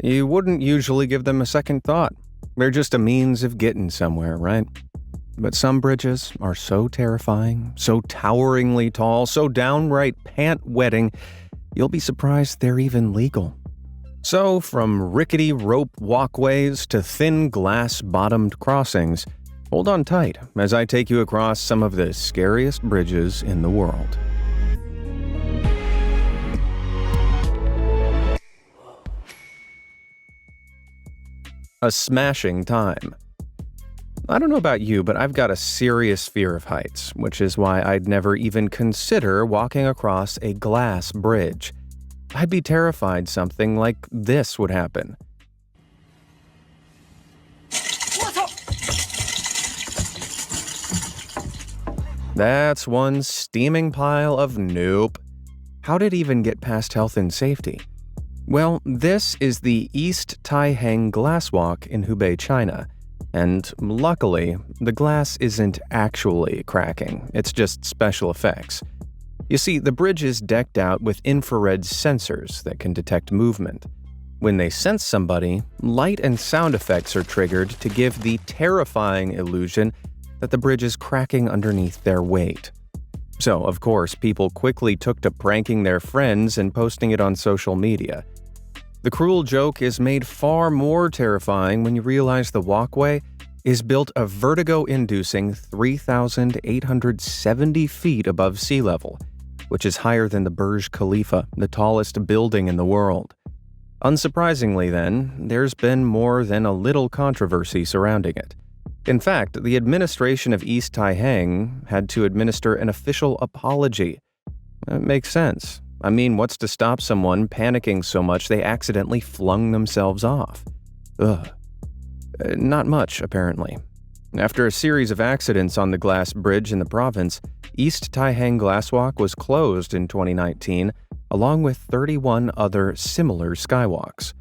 You wouldn't usually give them a second thought. They're just a means of getting somewhere, right? But some bridges are so terrifying, so toweringly tall, so downright pant-wetting, you'll be surprised they're even legal. So, from rickety rope walkways to thin glass-bottomed crossings, hold on tight as I take you across some of the scariest bridges in the world. A smashing time. I don't know about you, but I've got a serious fear of heights, which is why I'd never even consider walking across a glass bridge. I'd be terrified something like this would happen. That's one steaming pile of nope. How did it even get past health and safety? Well, this is the East Taiheng Glass Walk in Hubei, China. And luckily, the glass isn't actually cracking, it's just special effects. You see, the bridge is decked out with infrared sensors that can detect movement. When they sense somebody, light and sound effects are triggered to give the terrifying illusion that the bridge is cracking underneath their weight. So, of course, people quickly took to pranking their friends and posting it on social media. The cruel joke is made far more terrifying when you realize the walkway is built a vertigo-inducing 3,870 feet above sea level, which is higher than the Burj Khalifa, the tallest building in the world. Unsurprisingly, then, there's been more than a little controversy surrounding it. In fact, the administration of East Taiheng had to administer an official apology. It makes sense. I mean, what's to stop someone panicking so much they accidentally flung themselves off? Ugh. Not much, apparently. After a series of accidents on the glass bridge in the province, East Taiheng Glasswalk was closed in 2019, along with 31 other similar skywalks.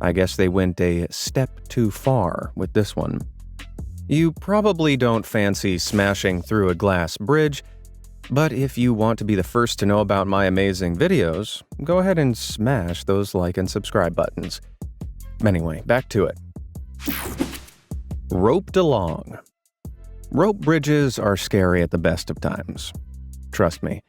I guess they went a step too far with this one. You probably don't fancy smashing through a glass bridge, but if you want to be the first to know about my amazing videos, go ahead and smash those like and subscribe buttons. Anyway, back to it. Roped along. Rope bridges are scary at the best of times. Trust me,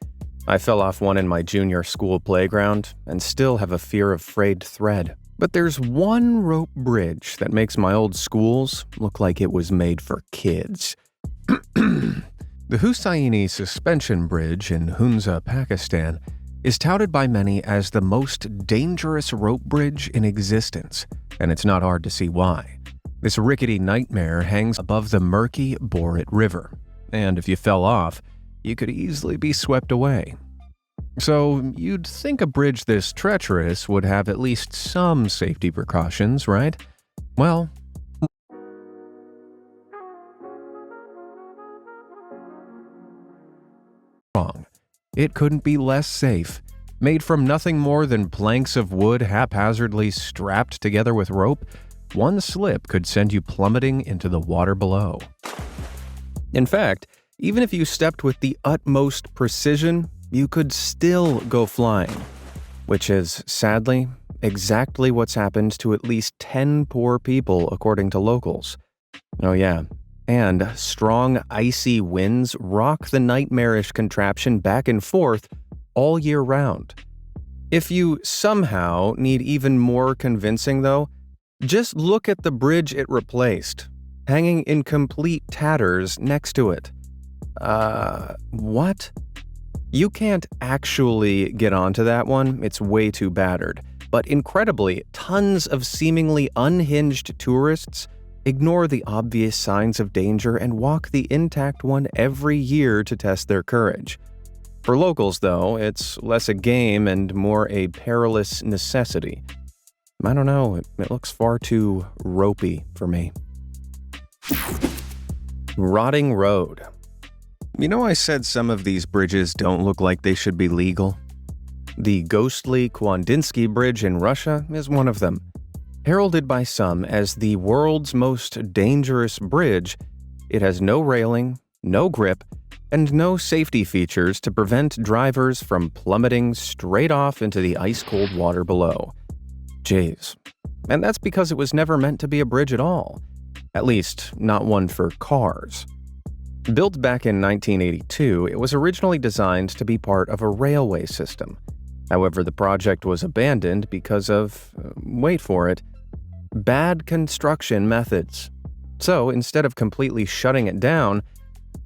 I fell off one in my junior school playground and still have a fear of frayed thread. But there's one rope bridge that makes my old schools look like it was made for kids. The Hussaini Suspension Bridge in Hunza, Pakistan, is touted by many as the most dangerous rope bridge in existence, and it's not hard to see why. This rickety nightmare hangs above the murky Borit River, and if you fell off, you could easily be swept away. So you'd think a bridge this treacherous would have at least some safety precautions, right? Well, wrong. It couldn't be less safe. Made from nothing more than planks of wood haphazardly strapped together with rope, one slip could send you plummeting into the water below. In fact, even if you stepped with the utmost precision, you could still go flying, which is, sadly, exactly what's happened to at least 10 poor people according to locals. Oh yeah, and strong icy winds rock the nightmarish contraption back and forth all year round. If you somehow need even more convincing though, just look at the bridge it replaced, hanging in complete tatters next to it. What? You can't actually get onto that one, it's way too battered. But incredibly, tons of seemingly unhinged tourists ignore the obvious signs of danger and walk the intact one every year to test their courage. For locals, though, it's less a game and more a perilous necessity. I don't know, it looks far too ropey for me. Rotting road. You know, I said some of these bridges don't look like they should be legal? The ghostly Kwandinsky Bridge in Russia is one of them. Heralded by some as the world's most dangerous bridge, it has no railing, no grip, and no safety features to prevent drivers from plummeting straight off into the ice-cold water below. Jeez. And that's because it was never meant to be a bridge at all. At least, not one for cars. Built back in 1982, it was originally designed to be part of a railway system. However, the project was abandoned because of, wait for it, bad construction methods. So, instead of completely shutting it down,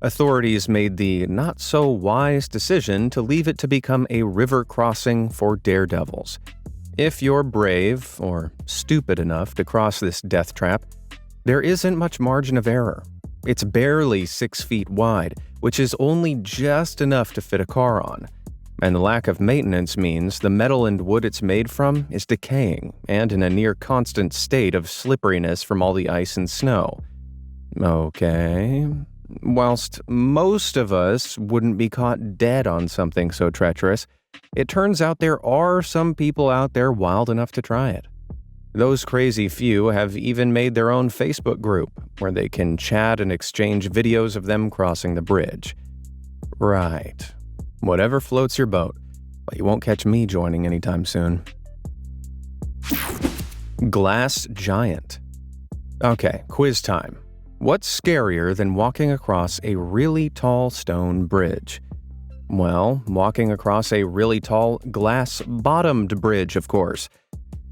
authorities made the not-so-wise decision to leave it to become a river crossing for daredevils. If you're brave, or stupid enough to cross this death trap, there isn't much margin of error. It's barely 6 feet wide, which is only just enough to fit a car on. And the lack of maintenance means the metal and wood it's made from is decaying and in a near constant state of slipperiness from all the ice and snow. Okay. Whilst most of us wouldn't be caught dead on something so treacherous, it turns out there are some people out there wild enough to try it. Those crazy few have even made their own Facebook group where they can chat and exchange videos of them crossing the bridge. Right. Whatever floats your boat, but you won't catch me joining anytime soon. Glass giant. Okay, quiz time. What's scarier than walking across a really tall stone bridge? Well, walking across a really tall glass-bottomed bridge, of course.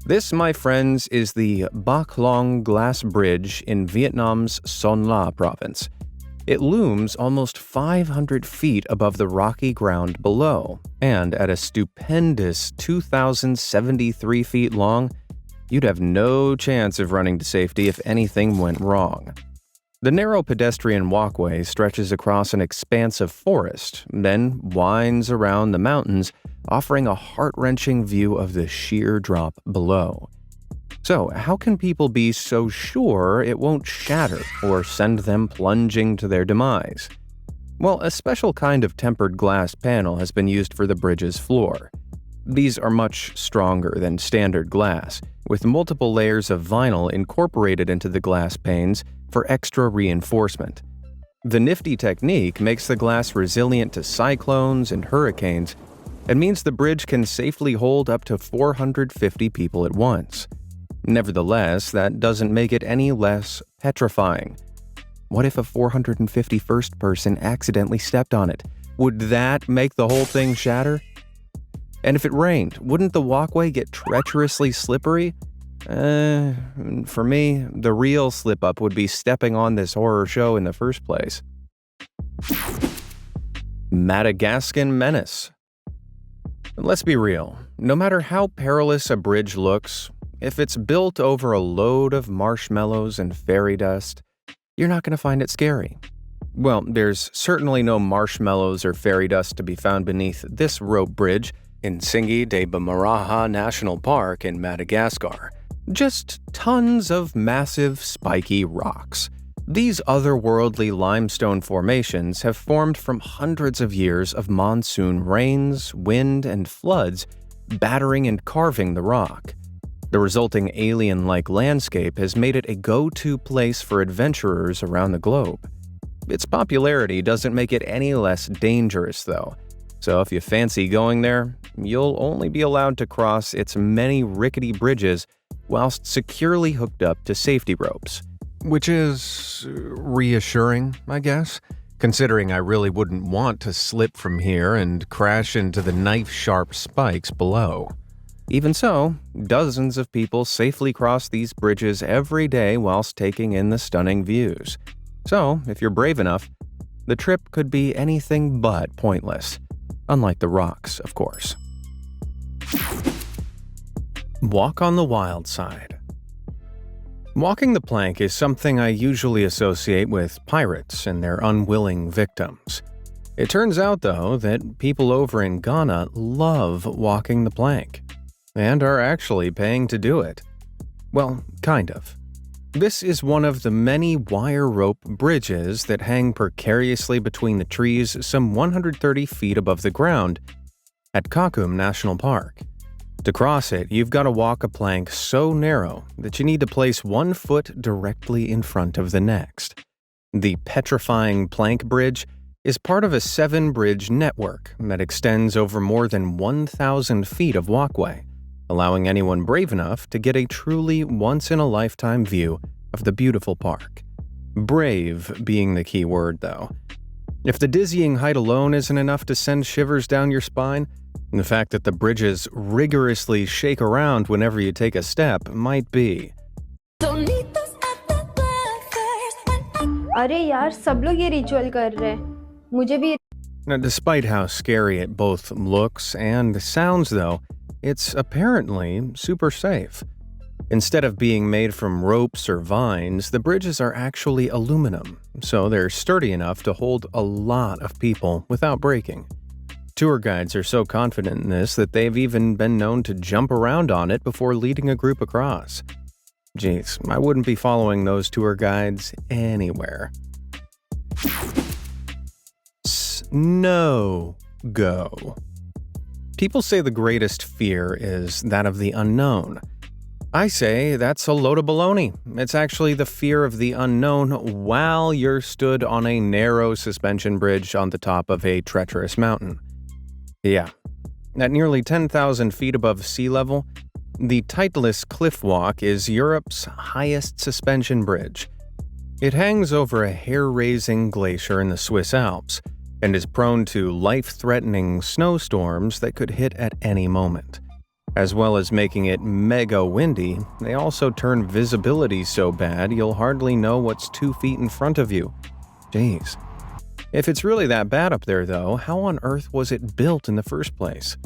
This, my friends, is the Bac Long Glass Bridge in Vietnam's Son La province. It looms almost 500 feet above the rocky ground below, and at a stupendous 2,073 feet long, you'd have no chance of running to safety if anything went wrong. The narrow pedestrian walkway stretches across an expanse of forest, then winds around the mountains, offering a heart-wrenching view of the sheer drop below. So, how can people be so sure it won't shatter or send them plunging to their demise? Well, a special kind of tempered glass panel has been used for the bridge's floor. These are much stronger than standard glass, with multiple layers of vinyl incorporated into the glass panes for extra reinforcement. The nifty technique makes the glass resilient to cyclones and hurricanes, and means the bridge can safely hold up to 450 people at once. Nevertheless, that doesn't make it any less petrifying. What if a 451st person accidentally stepped on it? Would that make the whole thing shatter? And if it rained, wouldn't the walkway get treacherously slippery? For me, the real slip-up would be stepping on this horror show in the first place. Madagascan Menace. Let's be real. No matter how perilous a bridge looks, if it's built over a load of marshmallows and fairy dust, you're not going to find it scary. Well, there's certainly no marshmallows or fairy dust to be found beneath this rope bridge in Tsingy de Bemaraha National Park in Madagascar. Just tons of massive, spiky rocks. These otherworldly limestone formations have formed from hundreds of years of monsoon rains, wind, and floods battering and carving the rock. The resulting alien-like landscape has made it a go-to place for adventurers around the globe. Its popularity doesn't make it any less dangerous, though. So if you fancy going there, you'll only be allowed to cross its many rickety bridges whilst securely hooked up to safety ropes. Which is reassuring, I guess, considering I really wouldn't want to slip from here and crash into the knife-sharp spikes below. Even so, dozens of people safely cross these bridges every day whilst taking in the stunning views. So, if you're brave enough, the trip could be anything but pointless. Unlike the rocks, of course. Walk on the wild side. Walking the plank is something I usually associate with pirates and their unwilling victims. It turns out, though, that people over in Ghana love walking the plank, and are actually paying to do it. Well, kind of. This is one of the many wire rope bridges that hang precariously between the trees some 130 feet above the ground at Kakum National Park. To cross it, you've got to walk a plank so narrow that you need to place one foot directly in front of the next. The petrifying plank bridge is part of a 7-bridge network that extends over more than 1,000 feet of walkway, allowing anyone brave enough to get a truly once-in-a-lifetime view of the beautiful park. Brave being the key word, though. If the dizzying height alone isn't enough to send shivers down your spine, the fact that the bridges rigorously shake around whenever you take a step might be. अरे यार सब लोग ये ritual कर रहे हैं मुझे भी Now, despite how scary it both looks and sounds, though, it's apparently super safe. Instead of being made from ropes or vines, the bridges are actually aluminum, so they're sturdy enough to hold a lot of people without breaking. Tour guides are so confident in this that they've even been known to jump around on it before leading a group across. Geez, I wouldn't be following those tour guides anywhere. Snow go. People say the greatest fear is that of the unknown. I say that's a load of baloney. It's actually the fear of the unknown while you're stood on a narrow suspension bridge on the top of a treacherous mountain. Yeah. At nearly 10,000 feet above sea level, the Titlis Cliff Walk is Europe's highest suspension bridge. It hangs over a hair-raising glacier in the Swiss Alps and is prone to life-threatening snowstorms that could hit at any moment. As well as making it mega windy, they also turn visibility so bad you'll hardly know what's 2 feet in front of you. Jeez. If it's really that bad up there, though, how on earth was it built in the first place?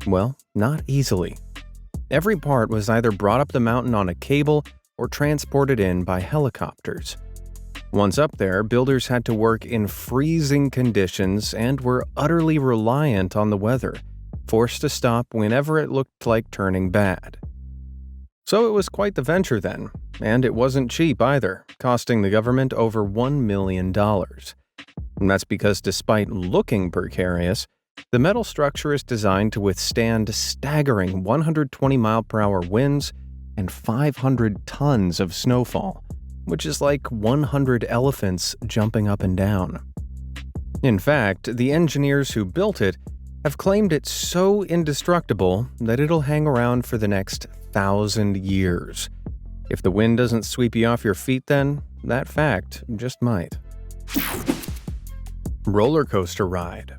Well, not easily. Every part was either brought up the mountain on a cable or transported in by helicopters. Once up there, builders had to work in freezing conditions and were utterly reliant on the weather, forced to stop whenever it looked like turning bad. So it was quite the venture then, and it wasn't cheap either, costing the government over $1 million. And that's because despite looking precarious, the metal structure is designed to withstand staggering 120-mile-per-hour winds and 500 tons of snowfall, which is like 100 elephants jumping up and down. In fact, the engineers who built it have claimed it's so indestructible that it'll hang around for the next 1,000 years. If the wind doesn't sweep you off your feet then, that fact just might. Roller coaster ride.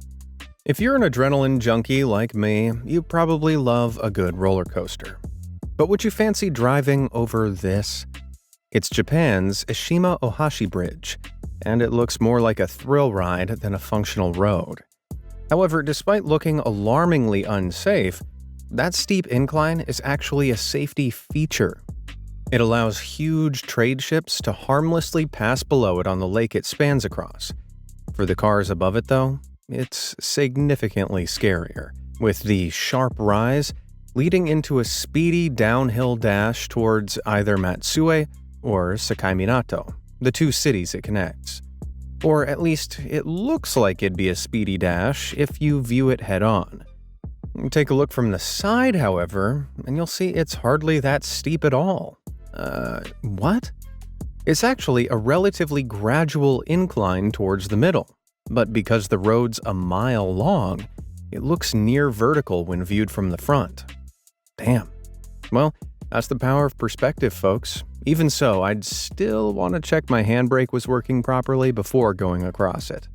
If you're an adrenaline junkie like me, you probably love a good roller coaster. But would you fancy driving over this? It's Japan's Ishima Ohashi Bridge, and it looks more like a thrill ride than a functional road. However, despite looking alarmingly unsafe, that steep incline is actually a safety feature. It allows huge trade ships to harmlessly pass below it on the lake it spans across. For the cars above it, though, it's significantly scarier, with the sharp rise leading into a speedy downhill dash towards either Matsue or Sakaiminato, the two cities it connects. Or at least it looks like it'd be a speedy dash if you view it head-on. Take a look from the side, however, and you'll see it's hardly that steep at all. What? It's actually a relatively gradual incline towards the middle, but because the road's a mile long, it looks near vertical when viewed from the front. Damn. Well, that's the power of perspective, folks. Even so, I'd still want to check my handbrake was working properly before going across it.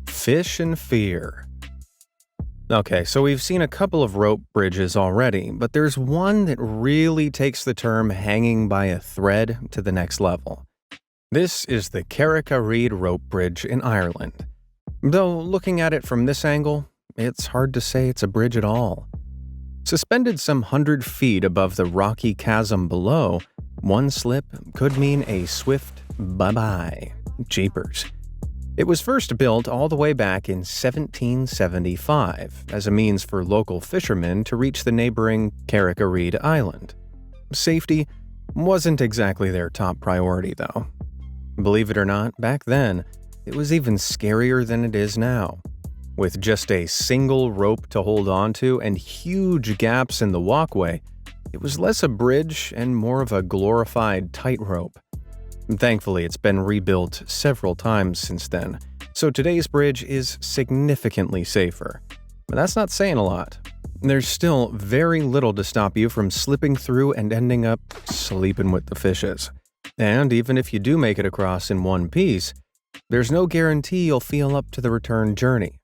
Fish and fear. Okay, so we've seen a couple of rope bridges already, but there's one that really takes the term hanging by a thread to the next level. This is the Carrick a Rede rope bridge in Ireland. Though looking at it from this angle, it's hard to say it's a bridge at all. Suspended some 100 feet above the rocky chasm below, one slip could mean a swift bye-bye. Jeepers. It was first built all the way back in 1775 as a means for local fishermen to reach the neighboring Carrick a Rede Island. Safety wasn't exactly their top priority, though. Believe it or not, back then, it was even scarier than it is now. With just a single rope to hold onto and huge gaps in the walkway, it was less a bridge and more of a glorified tightrope. Thankfully, it's been rebuilt several times since then, so today's bridge is significantly safer. But that's not saying a lot. There's still very little to stop you from slipping through and ending up sleeping with the fishes. And even if you do make it across in one piece, there's no guarantee you'll feel up to the return journey.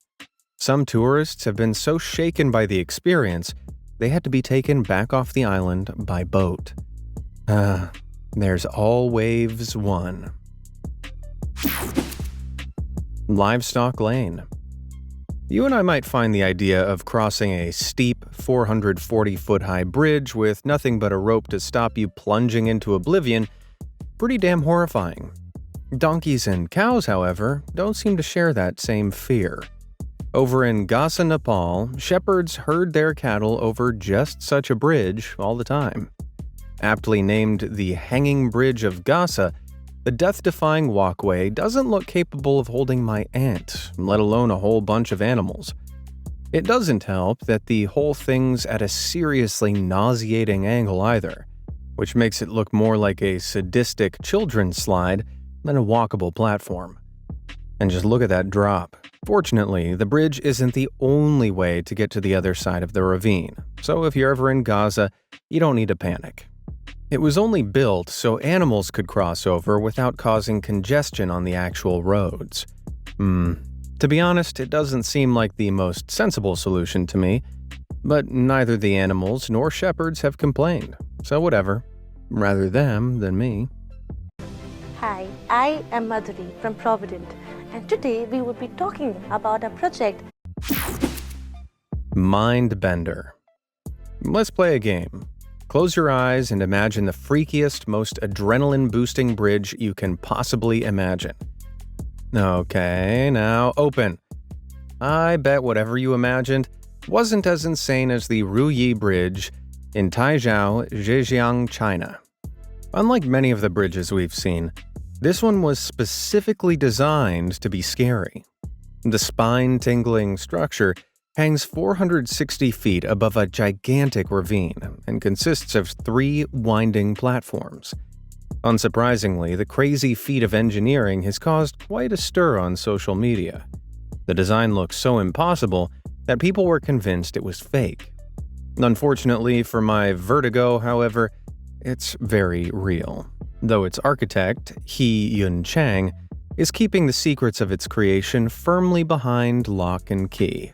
Some tourists have been so shaken by the experience, they had to be taken back off the island by boat. There's always one. Livestock Lane. You and I might find the idea of crossing a steep 440-foot-high bridge with nothing but a rope to stop you plunging into oblivion pretty damn horrifying. Donkeys and cows, however, don't seem to share that same fear. Over in Gasa, Nepal, shepherds herd their cattle over just such a bridge all the time. Aptly named the Hanging Bridge of Gasa, the death-defying walkway doesn't look capable of holding my aunt, let alone a whole bunch of animals. It doesn't help that the whole thing's at a seriously nauseating angle either, which makes it look more like a sadistic children's slide than a walkable platform. And just look at that drop. Fortunately, the bridge isn't the only way to get to the other side of the ravine, so if you're ever in Gaza, you don't need to panic. It was only built so animals could cross over without causing congestion on the actual roads. To be honest, it doesn't seem like the most sensible solution to me, but neither the animals nor shepherds have complained, so whatever. Rather them than me. Hi, I am Madhuri from Provident, and today we will be talking about a project. Mindbender. Let's play a game. Close your eyes and imagine the freakiest, most adrenaline-boosting bridge you can possibly imagine. Okay, now open. I bet whatever you imagined wasn't as insane as the Ruyi Bridge in Taizhou, Zhejiang, China. Unlike many of the bridges we've seen, this one was specifically designed to be scary. The spine-tingling structure hangs 460 feet above a gigantic ravine and consists of 3 winding platforms. Unsurprisingly, the crazy feat of engineering has caused quite a stir on social media. The design looks so impossible that people were convinced it was fake. Unfortunately for my vertigo, however, it's very real. Though its architect, He Yun Chang, is keeping the secrets of its creation firmly behind lock and key.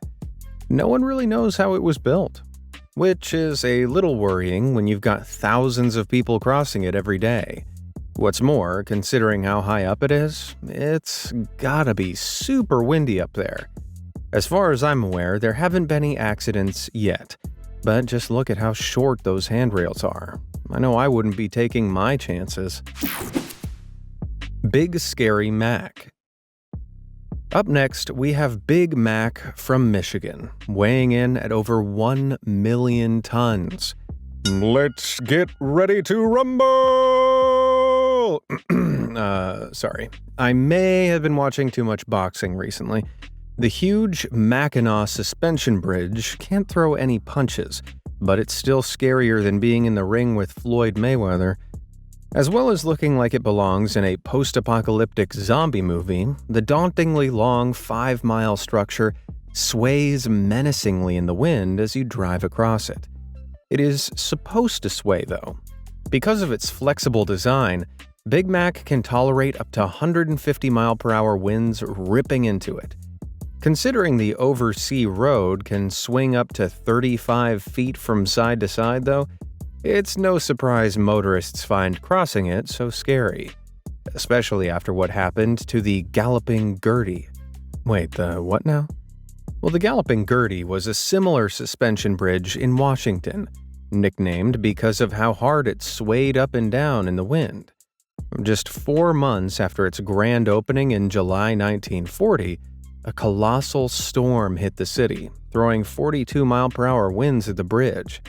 No one really knows how it was built, which is a little worrying when you've got thousands of people crossing it every day. What's more, considering how high up it is, it's gotta be super windy up there. As far as I'm aware, there haven't been any accidents yet, but just look at how short those handrails are. I know I wouldn't be taking my chances. Big Scary Mac. Up next, we have Big Mac from Michigan, weighing in at over 1 million tons. Let's get ready to rumble! Sorry. I may have been watching too much boxing recently. The huge Mackinac suspension bridge can't throw any punches, but it's still scarier than being in the ring with Floyd Mayweather. As well as looking like it belongs in a post-apocalyptic zombie movie, the dauntingly long 5-mile structure sways menacingly in the wind as you drive across it. It is supposed to sway, though. Because of its flexible design, Big Mac can tolerate up to 150-mile-per-hour winds ripping into it. Considering the oversea road can swing up to 35 feet from side to side, though, it's no surprise motorists find crossing it so scary. Especially after what happened to the Galloping Gertie. Wait, the what now? Well, the Galloping Gertie was a similar suspension bridge in Washington, nicknamed because of how hard it swayed up and down in the wind. Just 4 months after its grand opening in July 1940, a colossal storm hit the city, throwing 42-mile-per-hour winds at the bridge.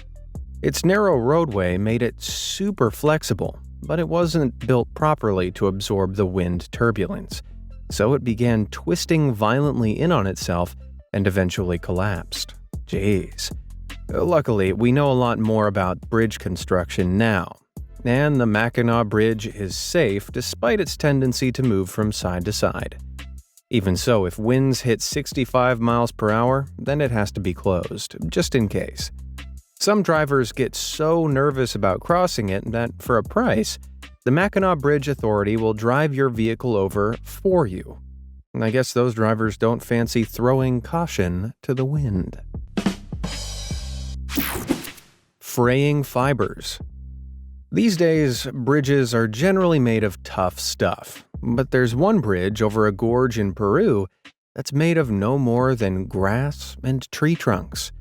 Its narrow roadway made it super flexible, but it wasn't built properly to absorb the wind turbulence, so it began twisting violently in on itself and eventually collapsed. Jeez. Luckily, we know a lot more about bridge construction now, and the Mackinac Bridge is safe despite its tendency to move from side to side. Even so, if winds hit 65 miles per hour, then it has to be closed, just in case. Some drivers get so nervous about crossing it that, for a price, the Mackinac Bridge Authority will drive your vehicle over for you. And I guess those drivers don't fancy throwing caution to the wind. Fraying fibers. These days, bridges are generally made of tough stuff, but there's one bridge over a gorge in Peru that's made of no more than grass and tree trunks.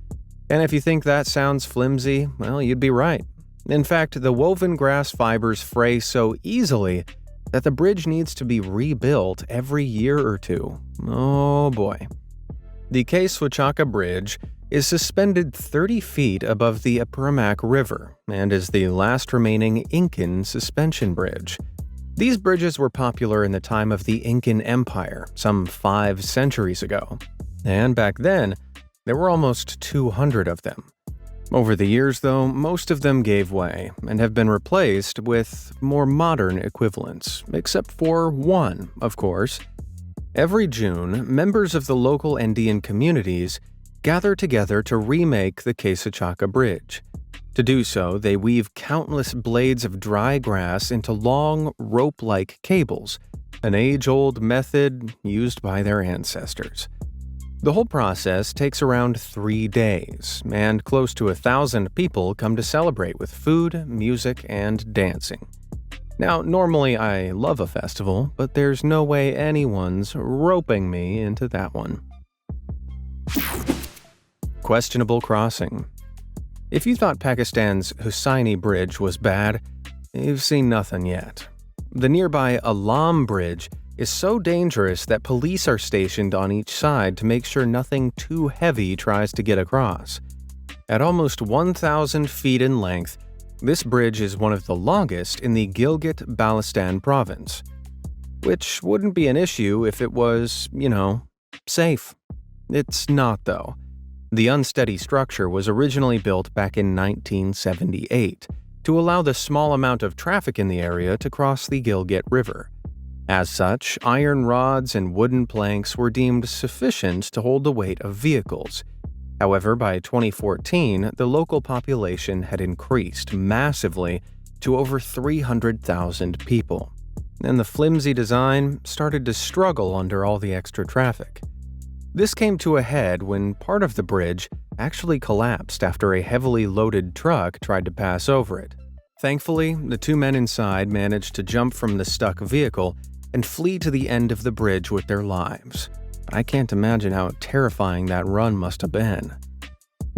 And if you think that sounds flimsy, well, you'd be right. In fact, the woven grass fibers fray so easily that the bridge needs to be rebuilt every year or two. Oh boy. The Quesochaca Bridge is suspended 30 feet above the Apurimac River and is the last remaining Incan suspension bridge. These bridges were popular in the time of the Incan Empire, some 5 centuries ago. And back then, there were almost 200 of them. Over the years, though, most of them gave way and have been replaced with more modern equivalents, except for one, of course. Every June, members of the local Indian communities gather together to remake the Quesochaca Bridge. To do so, they weave countless blades of dry grass into long, rope-like cables, an age-old method used by their ancestors. The whole process takes around 3 days, and close to 1,000 people come to celebrate with food, music, and dancing. Now, normally I love a festival, but there's no way anyone's roping me into that one. Questionable crossing. If you thought Pakistan's Hussaini Bridge was bad, you've seen nothing yet. The nearby Alam Bridge is so dangerous that police are stationed on each side to make sure nothing too heavy tries to get across. At almost 1,000 feet in length, this bridge is one of the longest in the Gilgit-Baltistan province, which wouldn't be an issue if it was, safe. It's not, though. The unsteady structure was originally built back in 1978 to allow the small amount of traffic in the area to cross the Gilgit River. As such, iron rods and wooden planks were deemed sufficient to hold the weight of vehicles. However, by 2014, the local population had increased massively to over 300,000 people, and the flimsy design started to struggle under all the extra traffic. This came to a head when part of the bridge actually collapsed after a heavily loaded truck tried to pass over it. Thankfully, the 2 men inside managed to jump from the stuck vehicle and flee to the end of the bridge with their lives. I can't imagine how terrifying that run must have been.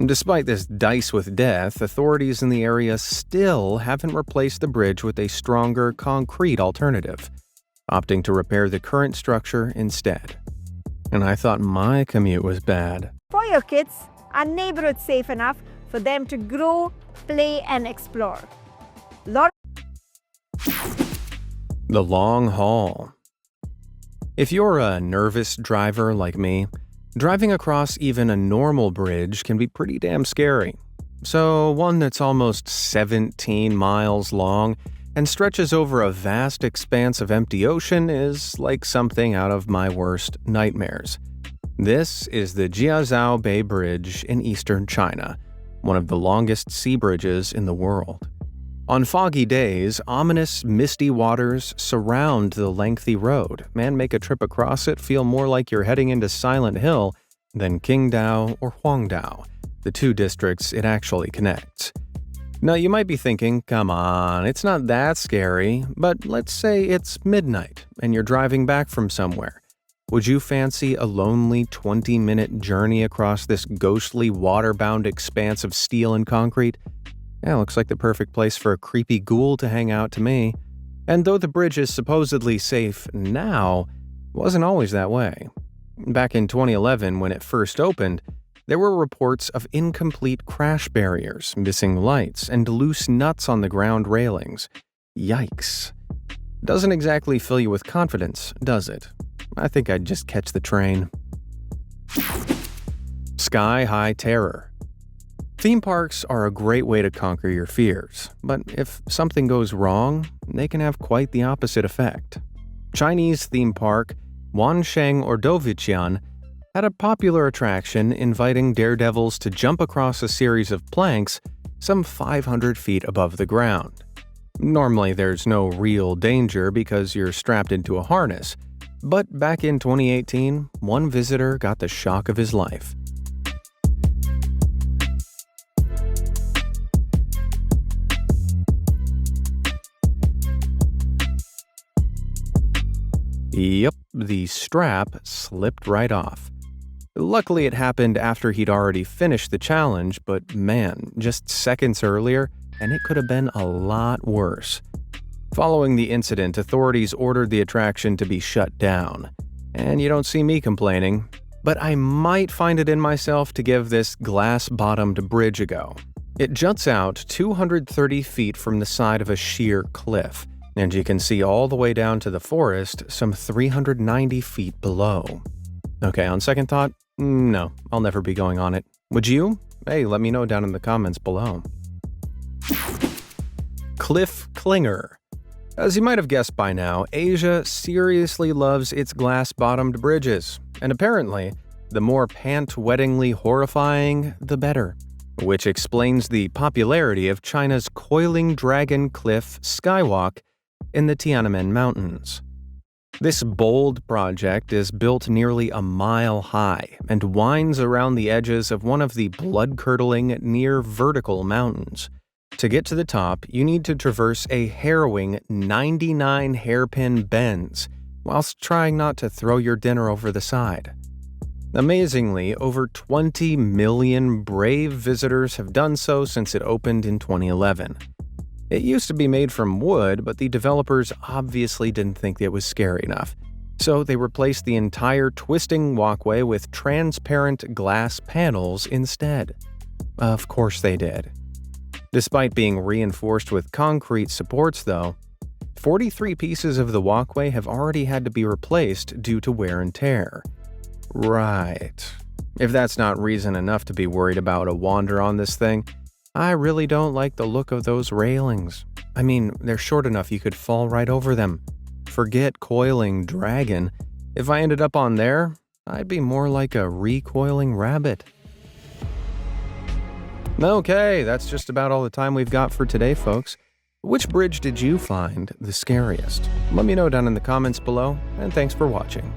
Despite this dice with death, authorities in the area still haven't replaced the bridge with a stronger concrete alternative, opting to repair the current structure instead. And I thought my commute was bad. For your kids, our neighborhood safe enough for them to grow, play, and explore. The long haul. If you're a nervous driver like me, driving across even a normal bridge can be pretty damn scary. So one that's almost 17 miles long and stretches over a vast expanse of empty ocean is like something out of my worst nightmares. This is the Jiazhou Bay Bridge in eastern China, one of the longest sea bridges in the world. On foggy days, ominous, misty waters surround the lengthy road and make a trip across it feel more like you're heading into Silent Hill than Qingdao or Huangdao, the 2 districts it actually connects. Now, you might be thinking, come on, it's not that scary, but let's say it's midnight and you're driving back from somewhere. Would you fancy a lonely 20-minute journey across this ghostly water-bound expanse of steel and concrete? Yeah, looks like the perfect place for a creepy ghoul to hang out to me. And though the bridge is supposedly safe now, it wasn't always that way. Back in 2011, when it first opened, there were reports of incomplete crash barriers, missing lights, and loose nuts on the ground railings. Yikes. Doesn't exactly fill you with confidence, does it? I think I'd just catch the train. Sky-high terror. Theme parks are a great way to conquer your fears, but if something goes wrong, they can have quite the opposite effect. Chinese theme park Wansheng Ordovician had a popular attraction inviting daredevils to jump across a series of planks some 500 feet above the ground. Normally, there's no real danger because you're strapped into a harness, but back in 2018, one visitor got the shock of his life. Yep, the strap slipped right off. Luckily, it happened after he'd already finished the challenge, but man, just seconds earlier, and it could have been a lot worse. Following the incident, authorities ordered the attraction to be shut down. And you don't see me complaining, but I might find it in myself to give this glass-bottomed bridge a go. It juts out 230 feet from the side of a sheer cliff, and you can see all the way down to the forest some 390 feet below. Okay, on second thought, no, I'll never be going on it. Would you? Hey, let me know down in the comments below. Cliff Clinger. As you might have guessed by now, Asia seriously loves its glass-bottomed bridges, and apparently, the more pant-wettingly horrifying, the better, which explains the popularity of China's Coiling Dragon Cliff Skywalk in the Tiananmen Mountains. This bold project is built nearly a mile high and winds around the edges of one of the blood-curdling near-vertical mountains. To get to the top, you need to traverse a harrowing 99 hairpin bends, whilst trying not to throw your dinner over the side. Amazingly, over 20 million brave visitors have done so since it opened in 2011. It used to be made from wood, but the developers obviously didn't think it was scary enough, so they replaced the entire twisting walkway with transparent glass panels instead. Of course they did. Despite being reinforced with concrete supports, though, 43 pieces of the walkway have already had to be replaced due to wear and tear. Right. If that's not reason enough to be worried about a wander on this thing, I really don't like the look of those railings. I mean, they're short enough you could fall right over them. Forget Coiling Dragon. If I ended up on there, I'd be more like a recoiling rabbit. Okay, that's just about all the time we've got for today, folks. Which bridge did you find the scariest? Let me know down in the comments below, and thanks for watching.